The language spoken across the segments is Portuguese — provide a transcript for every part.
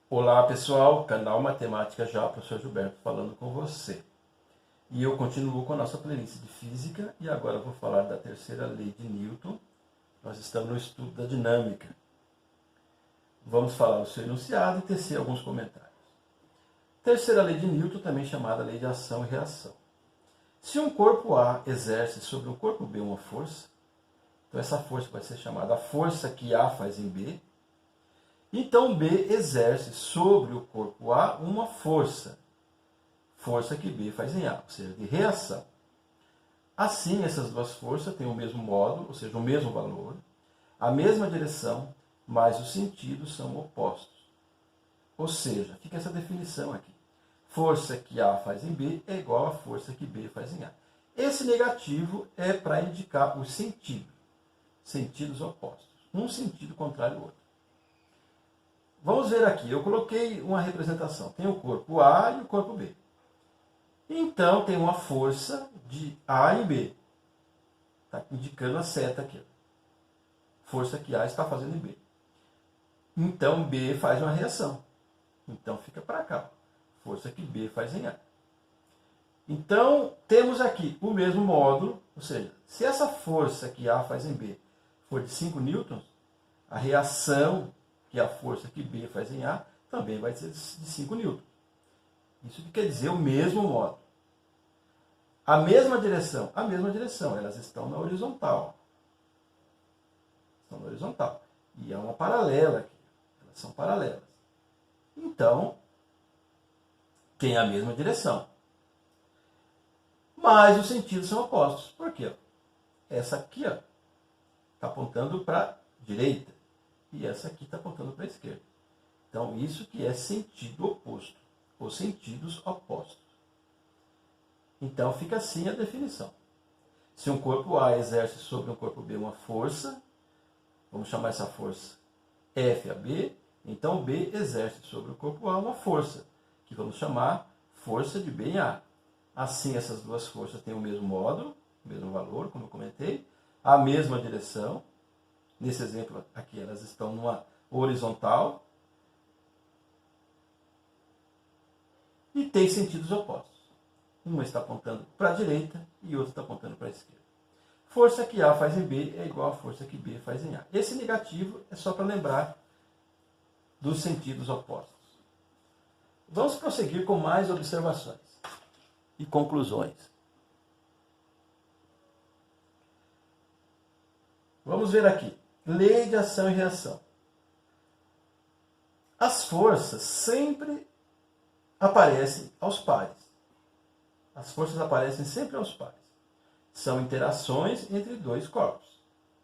Olá pessoal, canal Matemática Já, professor Gilberto falando com você. E eu continuo com a nossa playlist de física e agora vou falar da terceira lei de Newton. Nós estamos no estudo da dinâmica. Vamos falar o seu enunciado e tecer alguns comentários. Terceira lei de Newton, também chamada lei de ação e reação. Se um corpo A exerce sobre um corpo B uma força, então essa força vai ser chamada a força que A faz em B. Então B exerce sobre o corpo A uma força que B faz em A, ou seja, de reação. Assim, essas duas forças têm o mesmo módulo, ou seja, o mesmo valor, a mesma direção, mas os sentidos são opostos. Ou seja, fica essa definição aqui. Força que A faz em B é igual à força que B faz em A. Esse negativo é para indicar os sentidos opostos. Um sentido contrário ao outro. Vamos ver aqui, eu coloquei uma representação. Tem o corpo A e o corpo B. Então, tem uma força de A e B. Está indicando a seta aqui. Força que A está fazendo em B. Então, B faz uma reação. Então, fica para cá. Força que B faz em A. Então, temos aqui o mesmo módulo. Ou seja, se essa força que A faz em B for de 5 newtons, a reação que a força que B faz em A também vai ser de 5 newtons. Isso quer dizer o mesmo módulo. A mesma direção, elas estão na horizontal. Estão na horizontal. E é uma paralela aqui. Elas são paralelas. Então, tem a mesma direção. Mas os sentidos são opostos. Por quê? Essa aqui está apontando para a direita. E essa aqui está apontando para a esquerda. Então, isso que é sentido oposto, ou sentidos opostos. Então, fica assim a definição. Se um corpo A exerce sobre um corpo B uma força, vamos chamar essa força FAB, então B exerce sobre o corpo A uma força, que vamos chamar força de B em A. Assim, essas duas forças têm o mesmo módulo, o mesmo valor, como eu comentei, a mesma direção. Nesse exemplo aqui, elas estão numa horizontal e tem sentidos opostos. Uma está apontando para a direita e outra está apontando para a esquerda. Força que A faz em B é igual a força que B faz em A. Esse negativo é só para lembrar dos sentidos opostos. Vamos prosseguir com mais observações e conclusões. Vamos ver aqui. Lei de ação e reação. As forças sempre aparecem aos pares. As forças aparecem sempre aos pares. São interações entre dois corpos,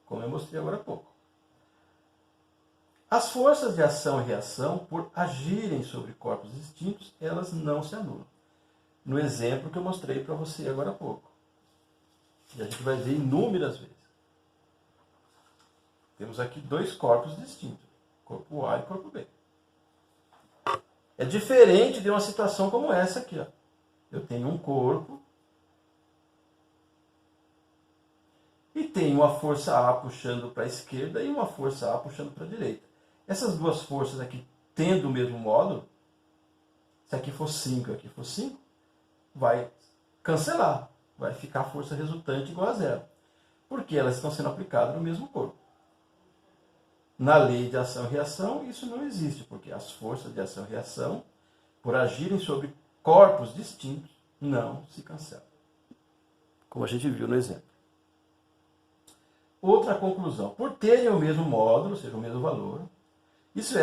como eu mostrei agora há pouco. As forças de ação e reação, por agirem sobre corpos distintos, elas não se anulam. No exemplo que eu mostrei para você agora há pouco. E a gente vai ver inúmeras vezes. Temos aqui dois corpos distintos, corpo A e corpo B. É diferente de uma situação como essa aqui. Ó. Eu tenho um corpo e tenho uma força A puxando para a esquerda e uma força A puxando para a direita. Essas duas forças aqui, tendo o mesmo módulo, se aqui for 5 e aqui for 5, vai cancelar. Vai ficar a força resultante igual a zero. Porque elas estão sendo aplicadas no mesmo corpo. Na lei de ação e reação, isso não existe, porque as forças de ação e reação, por agirem sobre corpos distintos, não se cancelam. Como a gente viu no exemplo. Outra conclusão. Por terem o mesmo módulo, ou seja, o mesmo valor, isso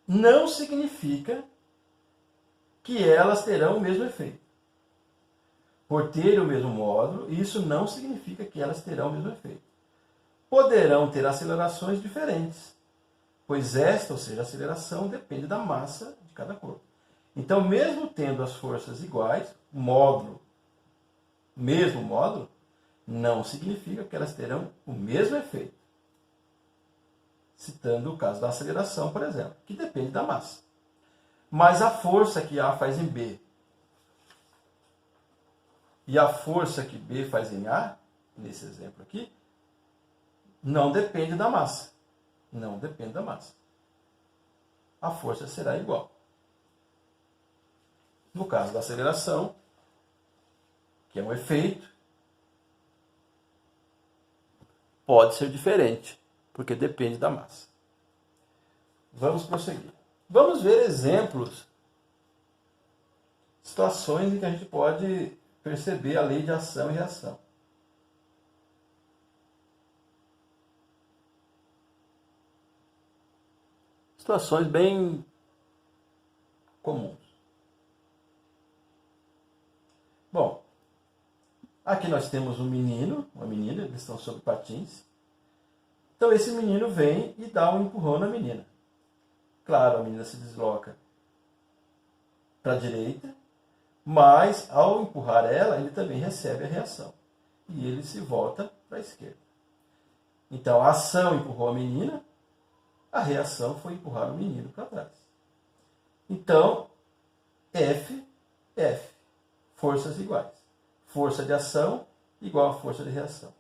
não significa que elas terão o mesmo efeito. Por terem o mesmo módulo, isso não significa que elas terão o mesmo efeito. Poderão ter acelerações diferentes, pois esta, ou seja, a aceleração, depende da massa de cada corpo. Então, mesmo tendo as forças iguais, mesmo módulo, não significa que elas terão o mesmo efeito. Citando o caso da aceleração, por exemplo, que depende da massa. Mas a força que A faz em B e a força que B faz em A, nesse exemplo aqui, não depende da massa. Não depende da massa. a força será igual. No caso da aceleração, que é um efeito, pode ser diferente, porque depende da massa. Vamos prosseguir. Vamos ver exemplos, situações em que a gente pode perceber a lei de ação e reação. Situações bem comuns. Bom, aqui nós temos um menino, uma menina, eles estão sobre patins. Então esse menino vem e dá um empurrão na menina. Claro, a menina se desloca para a direita, mas ao empurrar ela, ele também recebe a reação. E ele se volta para a esquerda. Então a ação empurrou a menina, a reação foi empurrar o menino para trás. Então, F, forças iguais. Força de ação igual a força de reação.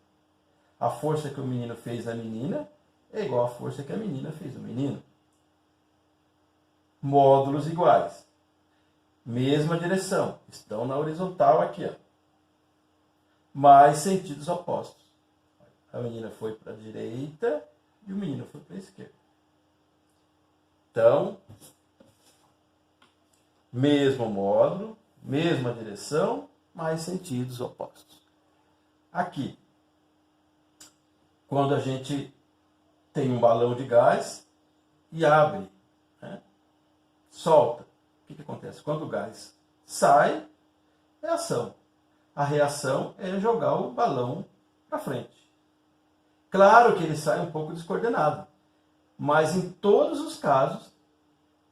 A força que o menino fez na menina é igual à força que a menina fez no menino. Módulos iguais. Mesma direção. Estão na horizontal aqui, ó. Mas sentidos opostos. A menina foi para a direita e o menino foi para a esquerda. Então, mesmo módulo, mesma direção, mas sentidos opostos. Aqui, quando a gente tem um balão de gás e abre, né, solta, o que acontece? Quando o gás sai, é ação. A reação é jogar o balão para frente. Claro que ele sai um pouco descoordenado, mas em todos os casos,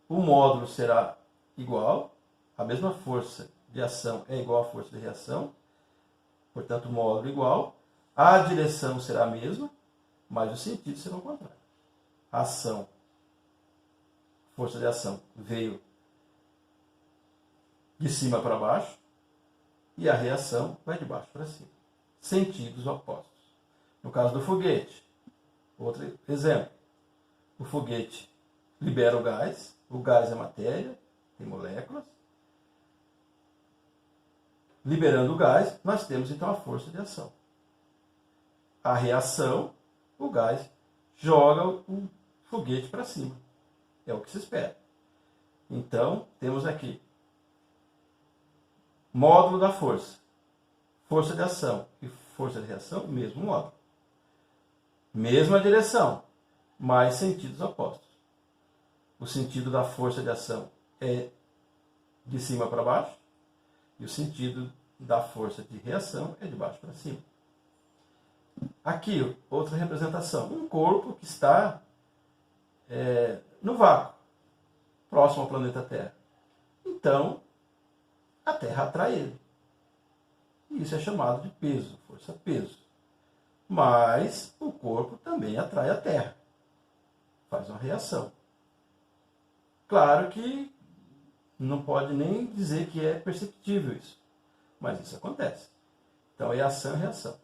o módulo será igual, a mesma força de ação é igual à força de reação, portanto, o módulo igual, a direção será a mesma, mas os sentidos serão contrários. A ação, força de ação, veio de cima para baixo, e a reação vai de baixo para cima. Sentidos opostos. No caso do foguete, outro exemplo. O foguete libera o gás é matéria, tem moléculas. Liberando o gás, nós temos então a força de ação. A reação, o gás joga o foguete para cima. É o que se espera. Então, temos aqui módulo da força. Força de ação e força de reação, mesmo módulo. Mesma direção, mas sentidos opostos. O sentido da força de ação é de cima para baixo e o sentido da força de reação é de baixo para cima. Aqui, outra representação. Um corpo que está no vácuo, próximo ao planeta Terra. Então, a Terra atrai ele. E isso é chamado de peso, força-peso. Mas o corpo também atrai a Terra. Faz uma reação. Claro que não pode nem dizer que é perceptível isso. Mas isso acontece. Então é ação e reação.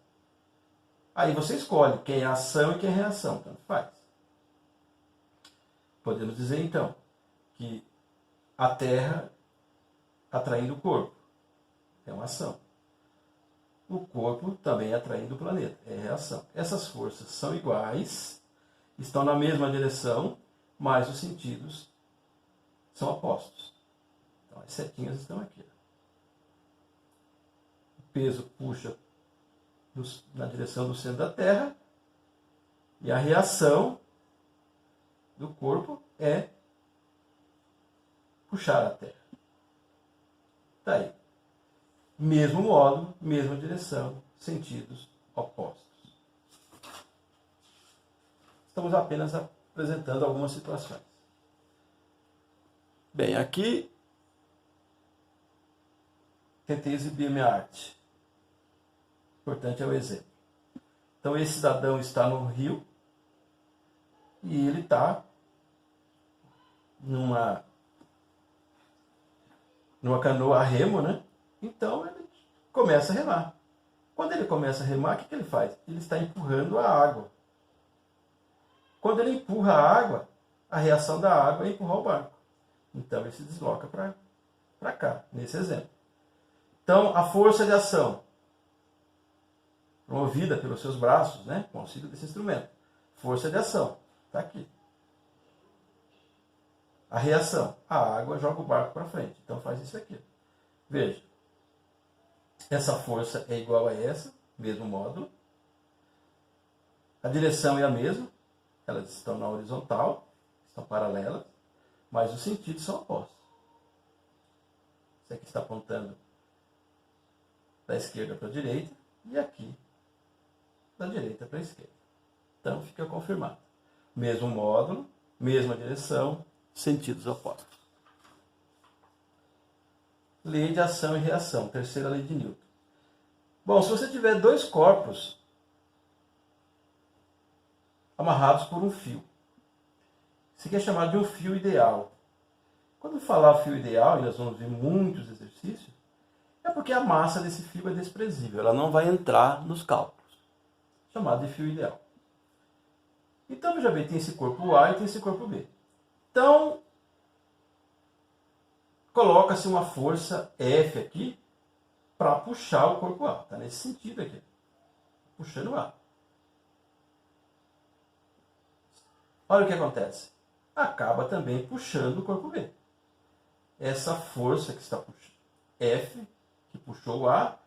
Aí você escolhe quem é ação e quem é reação. Tanto faz. Podemos dizer então que a Terra atraindo o corpo é uma ação. O corpo também atraindo o planeta, é reação. Essas forças são iguais, estão na mesma direção, mas os sentidos são opostos. Então as setinhas estão aqui. O peso puxa na direção do centro da Terra e a reação do corpo é puxar a Terra. Tá aí. Mesmo módulo, mesma direção, sentidos opostos. Estamos apenas apresentando algumas situações. Bem, aqui tentei exibir minha arte. O importante é o exemplo. Então esse cidadão está no rio e ele está numa canoa a remo, né? Então ele começa a remar. Quando ele começa a remar, o que ele faz? Ele está empurrando a água. Quando ele empurra a água, A reação da água é empurrar o barco. Então ele se desloca para cá, nesse exemplo. Então a força de ação, promovida pelos seus braços, né, com o auxílio desse instrumento. Força de ação, está aqui. A reação, a água joga o barco para frente. Então faz isso aqui. Veja, essa força é igual a essa, mesmo módulo. A direção é a mesma, elas estão na horizontal, estão paralelas, mas os sentidos são opostos. Esse aqui está apontando da esquerda para a direita e aqui da direita para a esquerda. Então fica confirmado. Mesmo módulo, mesma direção, sentidos opostos. Lei de ação e reação, terceira lei de Newton. Bom, se você tiver dois corpos amarrados por um fio, isso aqui é chamado de um fio ideal. Quando falar fio ideal, e nós vamos ver muitos exercícios, é porque a massa desse fio é desprezível, ela não vai entrar nos cálculos, chamado de fio ideal. Então, veja bem, tem esse corpo A e tem esse corpo B. Então, coloca-se uma força F aqui para puxar o corpo A. Está nesse sentido aqui. Puxando o A. Olha o que acontece. Acaba também puxando o corpo B. Essa força que está puxando, F, que puxou o A,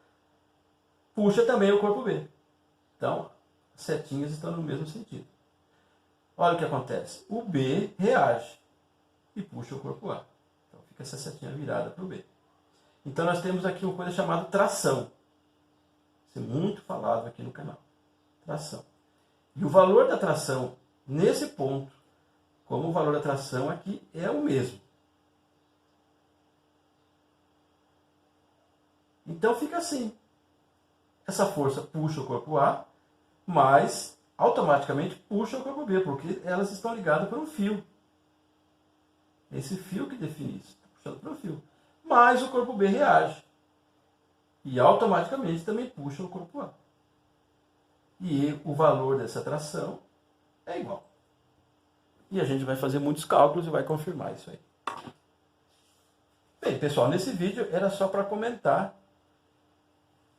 puxa também o corpo B. Então, as setinhas estão no mesmo sentido. Olha o que acontece. O B reage e puxa o corpo A. Então fica essa setinha virada para o B. Então nós temos aqui uma coisa chamada tração. Isso é muito falado aqui no canal. Tração. E o valor da tração nesse ponto, como o valor da tração aqui é o mesmo. Então fica assim. Essa força puxa o corpo A, mas automaticamente puxa o corpo B, porque elas estão ligadas por um fio. Esse fio que define isso, está puxando por um fio. Mas o corpo B reage. E automaticamente também puxa o corpo A. E o valor dessa tração é igual. E a gente vai fazer muitos cálculos e vai confirmar isso aí. Bem, pessoal, nesse vídeo era só para comentar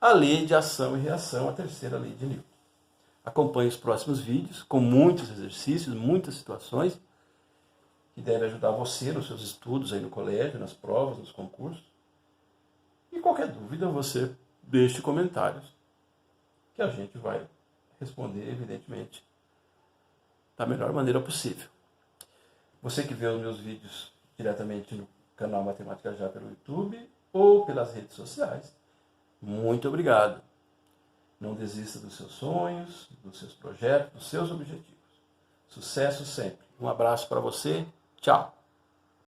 a lei de ação e reação, a terceira lei de Newton. Acompanhe os próximos vídeos com muitos exercícios, muitas situações que devem ajudar você nos seus estudos aí no colégio, nas provas, nos concursos. E qualquer dúvida você deixe comentários que a gente vai responder, evidentemente, da melhor maneira possível. Você que vê os meus vídeos diretamente no canal Matemática Já pelo YouTube ou pelas redes sociais, muito obrigado. Não desista dos seus sonhos, dos seus projetos, dos seus objetivos. Sucesso sempre. Um abraço para você. Tchau.